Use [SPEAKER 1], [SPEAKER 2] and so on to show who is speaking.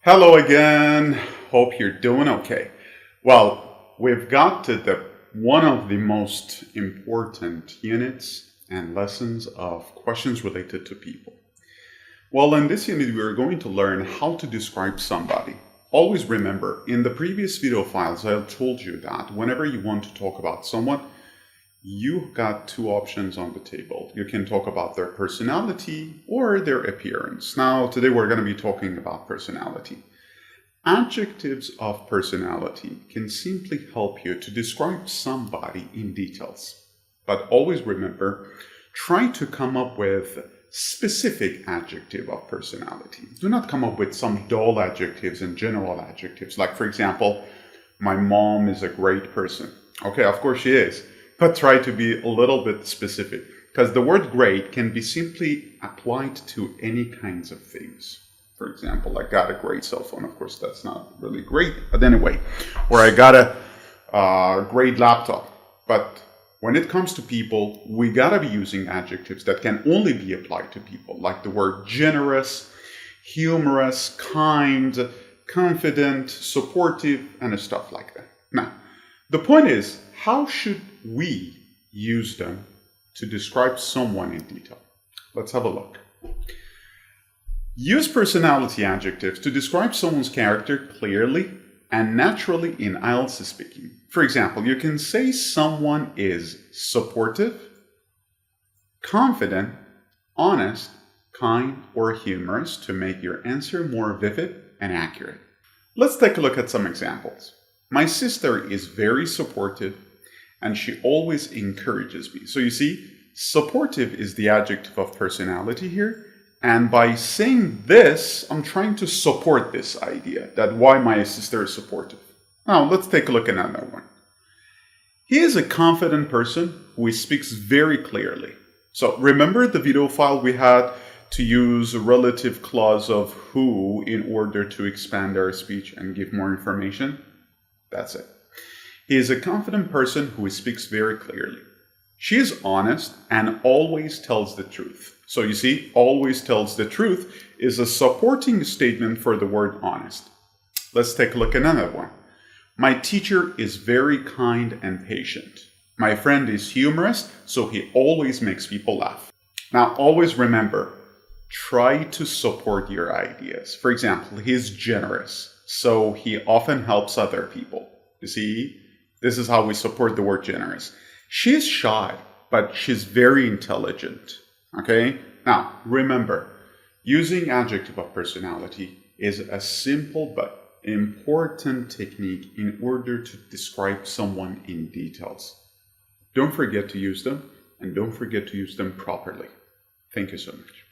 [SPEAKER 1] Hello again. Hope you're doing okay. Well, we've got to one of the most important units and lessons of questions related to people. Well, in this unit, we are going to learn how to describe somebody. Always remember, in the previous video files, I told you that whenever you want to talk about someone, you've got two options on the table. You can talk about their personality or their appearance. Now, today we're going to be talking about personality. Adjectives of personality can simply help you to describe somebody in details. But always remember, try to come up with specific adjective of personality. Do not come up with some dull adjectives and general adjectives. Like, for example, my mom is a great person. Okay, of course she is. But try to be a little bit specific, because the word great can be simply applied to any kinds of things. For example, I got a great cell phone. Of course, that's not really great, but anyway. Or I got a great laptop. But when it comes to people, we gotta be using adjectives that can only be applied to people, like the word generous, humorous, kind, confident, supportive, and stuff like that. Now, the point is, how should we use them to describe someone in detail? Let's have a look. Use personality adjectives to describe someone's character clearly and naturally in IELTS Speaking. For example, you can say someone is supportive, confident, honest, kind, or humorous to make your answer more vivid and accurate. Let's take a look at some examples. My sister is very supportive and she always encourages me. So you see, supportive is the adjective of personality here. And by saying this, I'm trying to support this idea that why my sister is supportive. Now, let's take a look at another one. He is a confident person who speaks very clearly. So remember the video file we had to use a relative clause of who in order to expand our speech and give more information? That's it. He is a confident person who speaks very clearly. She is honest and always tells the truth. So you see, always tells the truth is a supporting statement for the word honest. Let's take a look at another one. My teacher is very kind and patient. My friend is humorous, so he always makes people laugh. Now, always remember, try to support your ideas. For example, he's generous, so he often helps other people. You see, this is how we support the word generous. She's shy, but she's very intelligent. Okay? Now, remember, using adjective of personality is a simple but important technique in order to describe someone in details. Don't forget to use them, and don't forget to use them properly. Thank you so much.